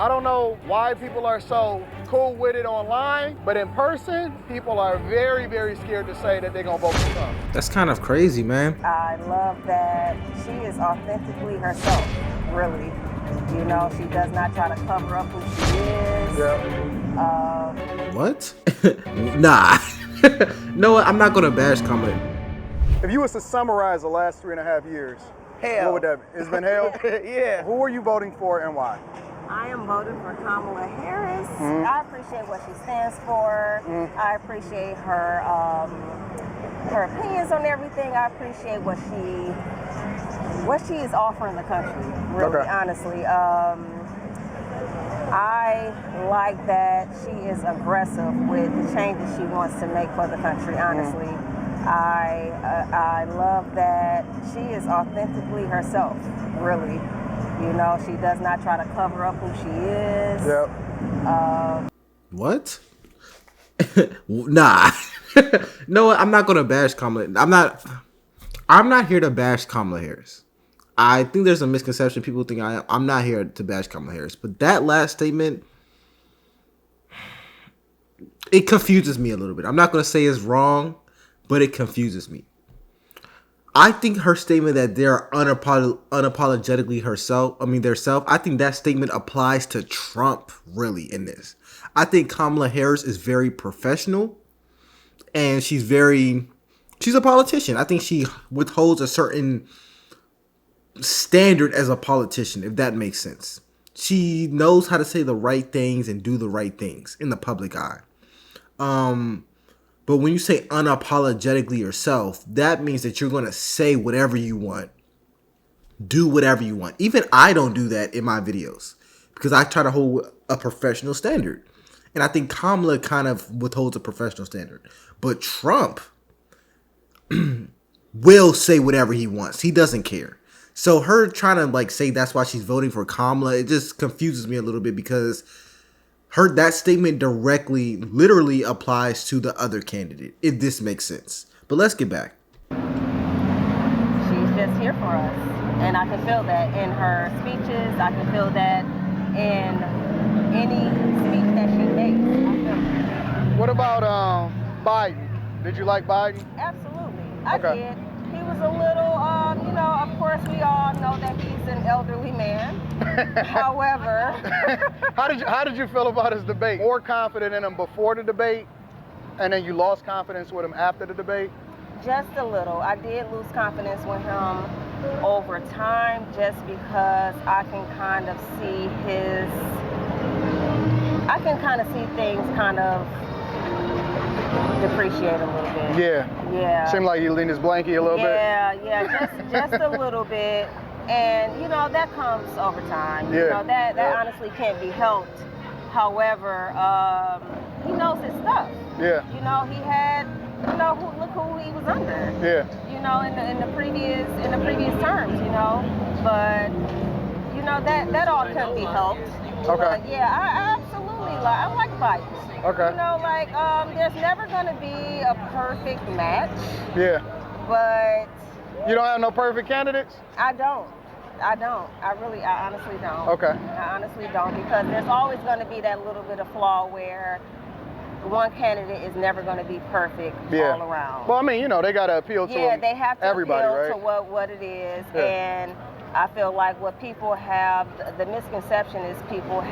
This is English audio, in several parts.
I don't know why people are so cool with it online, but in person, people are very, very scared to say that they're gonna vote for Trump. That's kind of crazy, man. I love that she is authentically herself, really. You know, she does not try to cover up who she is. Yeah. What? Nah. No, I'm not gonna bash Kamala. If you was to summarize the last 3.5 years, what would that be? It's been hell? Yeah. Who are you voting for and why? I am voting for Kamala Harris. I appreciate what she stands for. I appreciate her her opinions on everything. I appreciate what she is offering the country, really, honestly. I like that she is aggressive with the changes she wants to make for the country, honestly. I love that she is authentically herself, really. You know, she does not try to cover up who she is. Yep. What? Nah. No, I'm not gonna bash Kamala. I'm not here to bash Kamala Harris. I think there's a misconception. People think I'm not here to bash Kamala Harris. But that last statement, it confuses me a little bit. I'm not gonna say it's wrong, but it confuses me. I think her statement that they're unapologetically theirself, I think that statement applies to Trump, really, in this. I think Kamala Harris is very professional, and she's a politician. I think she withholds a certain standard as a politician, if that makes sense. She knows how to say the right things and do the right things in the public eye. But when you say unapologetically yourself, that means that you're going to say whatever you want. Do whatever you want. Even I don't do that in my videos because I try to hold a professional standard. And I think Kamala kind of withholds a professional standard. But Trump will say whatever he wants. He doesn't care. So her trying to say that's why she's voting for Kamala, it just confuses me a little bit because that statement literally applies to the other candidate, if this makes sense. But let's get back. She's just here for us. And I can feel that in her speeches. I can feel that in any speech that she makes. I feel it. What about Biden? Did you like Biden? Absolutely. I did. He was a little, of course we all know that he's an elderly man. However. How did you feel about his debate? More confident in him before the debate, and then you lost confidence with him after the debate? Just a little. I did lose confidence with him over time just because I can kind of see things kind of depreciate a little bit. Yeah. Seemed like he leaned his blankie a little bit. Yeah, just a little bit. And, that comes over time. Yeah. That honestly can't be helped. However, he knows his stuff. Yeah. He had, look who he was under. Yeah. In the previous terms, But, that all couldn't be helped. Okay. But, yeah, I absolutely like Biden. Okay. There's never going to be a perfect match. Yeah. But you don't have no perfect candidates? I don't. I honestly don't. Okay. I honestly don't, because there's always going to be that little bit of flaw where one candidate is never going to be perfect all around. Well, they got to appeal to they have to everybody, appeal right? to what it is. Yeah. And I feel like what people have, the misconception is people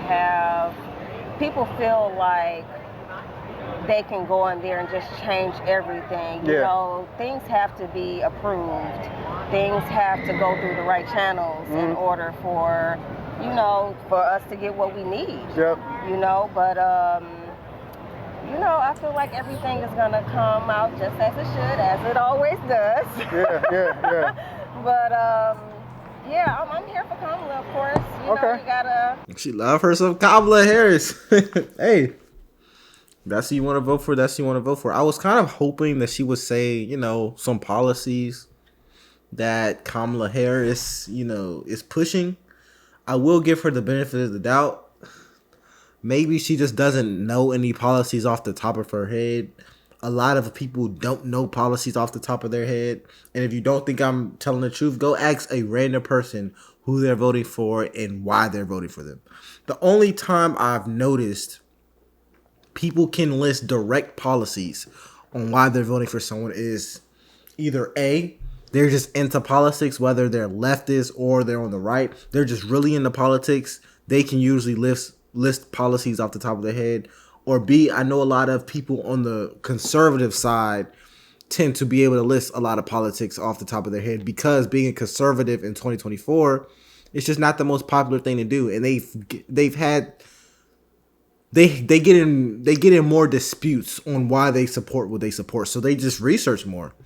feel like they can go in there and just change everything. Things have to be approved. Things have to go through the right channels in order for us to get what we need. Yep. But I feel like everything is gonna come out just as it should, as it always does. Yeah. But I'm here for Kamala, of course. You gotta. She love her some Kamala Harris. Hey. That's who you want to vote for. That's who you want to vote for. I was kind of hoping that she would say, some policies that Kamala Harris, is pushing. I will give her the benefit of the doubt. Maybe she just doesn't know any policies off the top of her head. A lot of people don't know policies off the top of their head. And if you don't think I'm telling the truth, go ask a random person who they're voting for and why they're voting for them. The only time I've noticed people can list direct policies on why they're voting for someone is either A, they're just into politics, whether they're leftist or they're on the right. They're just really into politics. They can usually list policies off the top of their head. Or B, I know a lot of people on the conservative side tend to be able to list a lot of politics off the top of their head because being a conservative in 2024, it's just not the most popular thing to do. And they get in more disputes on why they support what they support. So they just research more.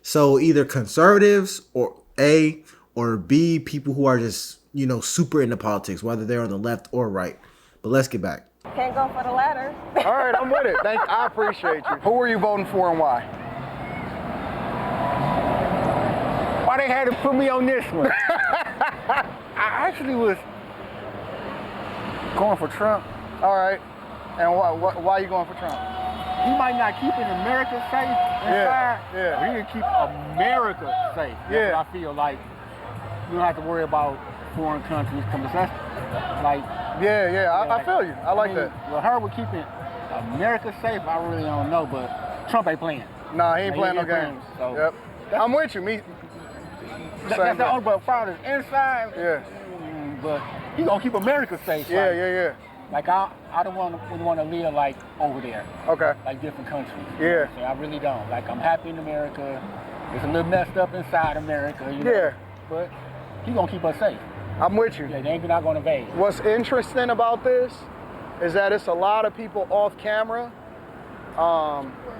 So either conservatives or A or B, people who are just, super into politics, whether they're on the left or right. But let's get back. Can't go for the latter. All right, I'm with it. I appreciate you. Who are you voting for and why? Why they had to put me on this one? I actually was going for Trump. All right. And why are you going for Trump? He might not keep America safe inside, but he can keep America safe. That's what I feel like. You don't have to worry about foreign countries coming. That's like. I feel you. I like that. Well, her with keeping America safe, I really don't know, but Trump ain't playing. Nah, he ain't playing no games. So yep. I'm with you. That's the only, but far as inside, but he gonna keep America safe. Yeah. Like I don't want to live like over there. Okay. Like different countries. Yeah. So I really don't. Like I'm happy in America. It's a little messed up inside America. Yeah. But he gonna keep us safe. I'm with you. Yeah, they ain't not gonna invade. What's interesting about this is that it's a lot of people off camera,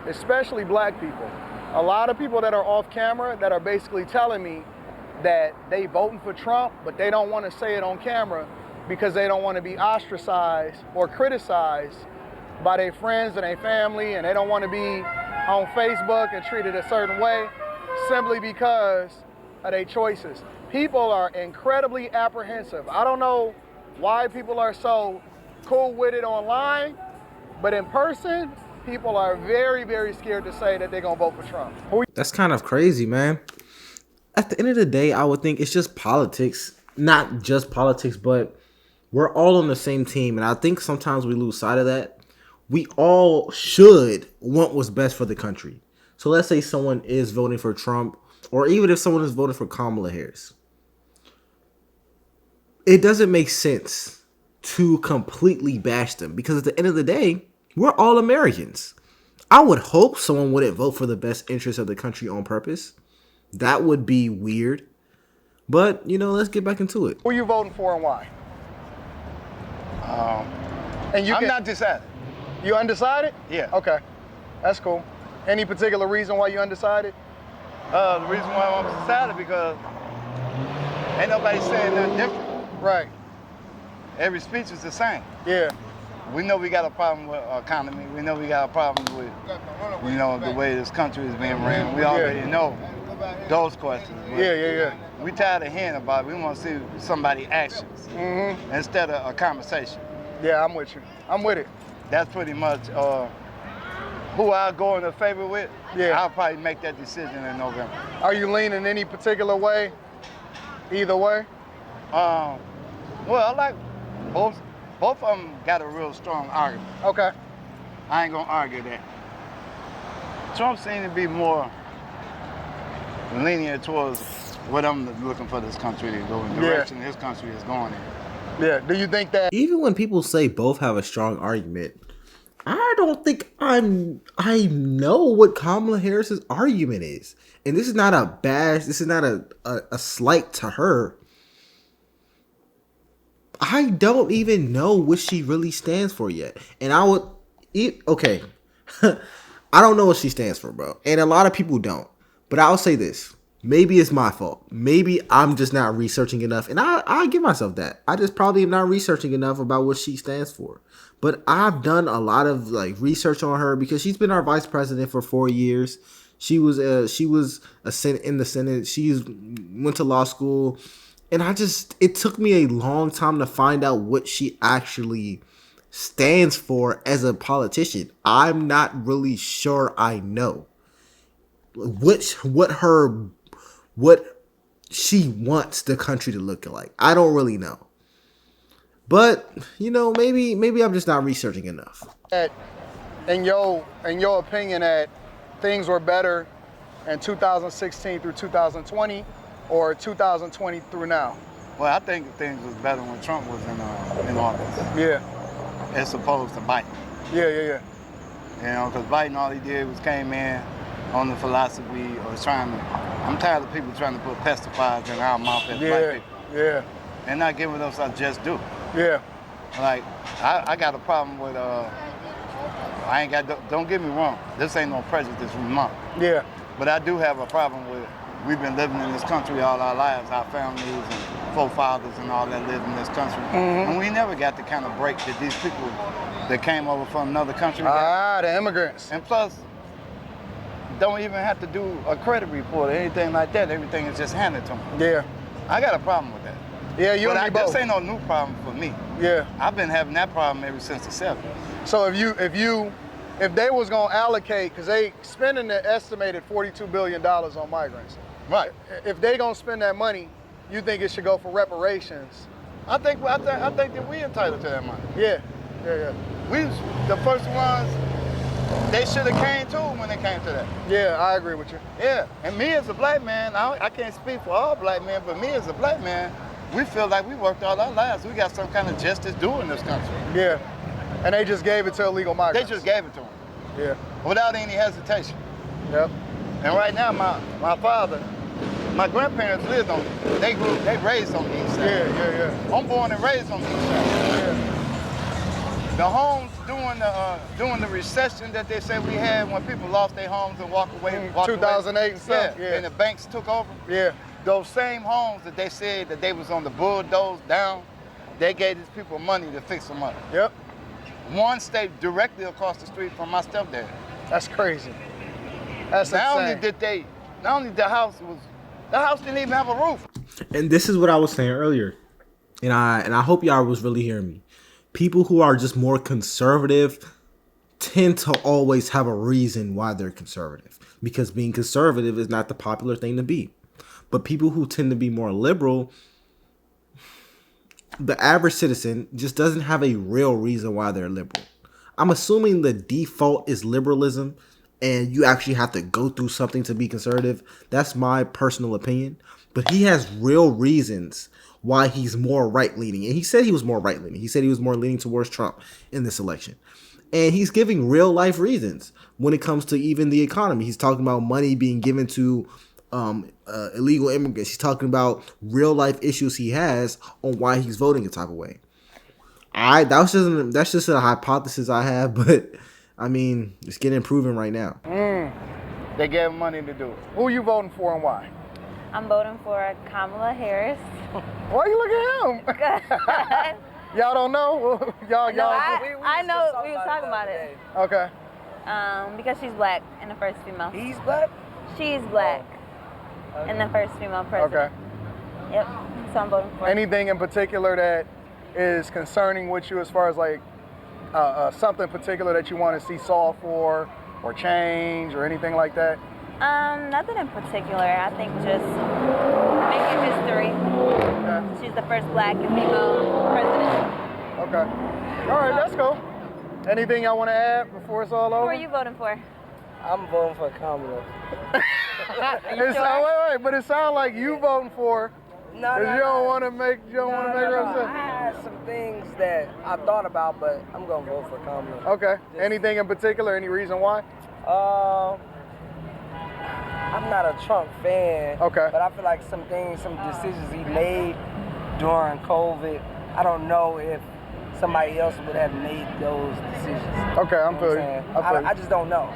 especially black people. A lot of people that are off camera that are basically telling me that they voting for Trump, but they don't want to say it on camera because they don't want to be ostracized or criticized by their friends and their family, and they don't want to be on Facebook and treated a certain way simply because of their choices. People are incredibly apprehensive. I don't know why people are so cool with it online, but in person, people are very, very scared to say that they're going to vote for Trump. That's kind of crazy, man. At the end of the day, I would think it's just politics. Not just politics, but we're all on the same team. And I think sometimes we lose sight of that. We all should want what's best for the country. So let's say someone is voting for Trump, or even if someone is voting for Kamala Harris. It doesn't make sense to completely bash them because at the end of the day, we're all Americans. I would hope someone wouldn't vote for the best interest of the country on purpose. That would be weird. But, let's get back into it. Who are you voting for and why? I'm not decided. You undecided? Yeah. Okay. That's cool. Any particular reason why you undecided? The reason why I'm undecided because ain't nobody saying nothing different. Right. Every speech is the same. Yeah. We know we got a problem with our economy. We know we got a problem with, the way this country is being ran. We already know those questions. Yeah. We tired of hearing about it. We want to see somebody actions instead of a conversation. Yeah, I'm with you. I'm with it. That's pretty much who I'll go in favor with. Yeah. I'll probably make that decision in November. Are you leaning any particular way? Either way? Well, I like both of them got a real strong argument. Okay. I ain't gonna argue that. Trump seems to be more lenient towards what I'm looking for this country to go in, the direction this country is going in. Yeah. Do you think that Even when people say both have a strong argument, I don't think I know what Kamala Harris's argument is. And this is not a bash. This is not a slight to her. I don't even know what she really stands for yet. And I would... Okay. I don't know what she stands for, bro. And a lot of people don't. But I'll say this. Maybe it's my fault. Maybe I'm just not researching enough. And I give myself that. I just probably am not researching enough about what she stands for. But I've done a lot of research on her because she's been our vice president for 4 years. She was in the Senate. She went to law school. And it took me a long time to find out what she actually stands for as a politician. I'm not really sure I know what she wants the country to look like. I don't really know. But, maybe I'm just not researching enough. In your opinion, that things were better in 2016 through 2020 or 2020 through now? Well, I think things was better when Trump was in office. Yeah. As opposed to Biden. Yeah. Because Biden, all he did was came in on the philosophy of I'm tired of people trying to put pesticides in our mouth as black people. Yeah. And not giving us our just due. Yeah. Like, I got a problem with, don't get me wrong, this ain't no prejudice month. Yeah. But I do have a problem with, we've been living in this country all our lives, our families and forefathers and all that lived in this country. Mm-hmm. And we never got the kind of break that these people that came over from another country got. The immigrants. And plus, don't even have to do a credit report or anything like that. Everything is just handed to them. Yeah. I got a problem with that. Yeah, you and me both. This ain't no new problem for me. Yeah. I've been having that problem ever since the 70s. So if they was gonna allocate, because they spending the estimated $42 billion on migrants. Right. If they gonna spend that money, you think it should go for reparations? I think that we entitled to that money. Yeah. We the first ones. They should have came too when they came to that. Yeah, I agree with you. Yeah, and me as a black man, I can't speak for all black men, but me as a black man, we feel like we worked all our lives. We got some kind of justice due in this country. Yeah, and they just gave it to illegal migrants. They just gave it to them. Yeah. Without any hesitation. Yep. And right now, my father, my grandparents lived on, they raised on the east side. Yeah. I'm born and raised on the east side. Yeah. The homes during the recession that they said we had when people lost their homes and walked away. 2008 and stuff. Yeah. And the banks took over. Yeah. Those same homes that they said that they was on the bulldoze down, they gave these people money to fix them up. Yep. One stayed directly across the street from my stepdad. That's crazy. That's insane. Not only the house didn't even have a roof. And this is what I was saying earlier, and I hope y'all was really hearing me. People who are just more conservative tend to always have a reason why they're conservative, because being conservative is not the popular thing to be. But people who tend to be more liberal, the average citizen just doesn't have a real reason why they're liberal. I'm assuming the default is liberalism and you actually have to go through something to be conservative. That's my personal opinion. But he has real reasons why he's more right-leaning. And he said he was more right-leaning. He said he was more leaning towards Trump in this election. And he's giving real-life reasons when it comes to even the economy. He's talking about money being given to illegal immigrants. He's talking about real-life issues he has on why he's voting a type of way. That's just a hypothesis I have, but I mean, it's getting proven right now. They gave him money to do it. Who you voting for and why? I'm voting for Kamala Harris. Why you look at him? Y'all don't know? Y'all. No, I know we was talking about it. Okay. Because she's black and the first female. He's black? She's black and the first female president. Okay. Yep. So I'm voting for her. Anything in particular that is concerning with you as far as like something particular that you want to see solved for or change or anything like that? Nothing in particular. I think just making history. Okay. She's the first black and female president. Okay. All right, let's go. Anything y'all want to add before it's all over? Who are you voting for? I'm voting for Kamala. But it sounds like you voting for. No, you don't want to make her upset. I had some things that I thought about, but I'm gonna vote for Kamala. Okay. Anything in particular? Any reason why? I'm not a Trump fan. Okay. But I feel like some decisions he made during COVID, I don't know if somebody else would have made those decisions. Okay, I'm feeling you. I just don't know.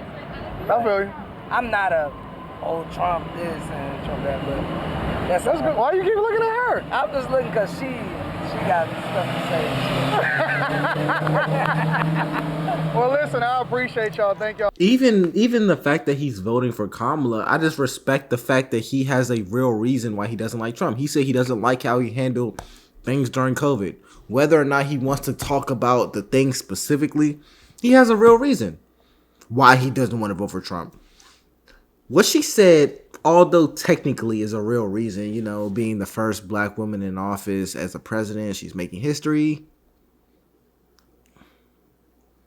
I feel you. I'm not a Trump this and Trump that, but that's good. Why you keep looking at her? I'm just looking because she got stuff to say. Well, listen, I appreciate y'all. Thank y'all. Even the fact that he's voting for Kamala, I just respect the fact that he has a real reason why he doesn't like Trump. He said he doesn't like how he handled things during COVID. Whether or not he wants to talk about the things specifically, he has a real reason why he doesn't want to vote for Trump. What she said although technically is a real reason, you know, being the first black woman in office as a president, she's making history.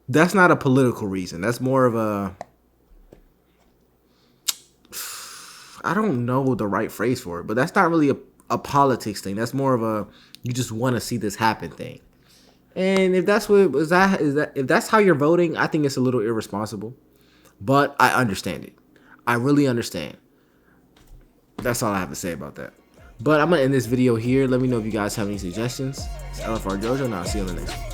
That's not a political reason. That's more of a, I don't know the right phrase for it, but that's not really a politics thing. That's more of a, you just want to see this happen thing. And if that's what if that's how you're voting, I think it's a little irresponsible. But I understand it. I really understand. That's all I have to say about that. But I'm gonna end this video here. Let me know if you guys have any suggestions. It's LFR Jojo, and I'll see you on the next one.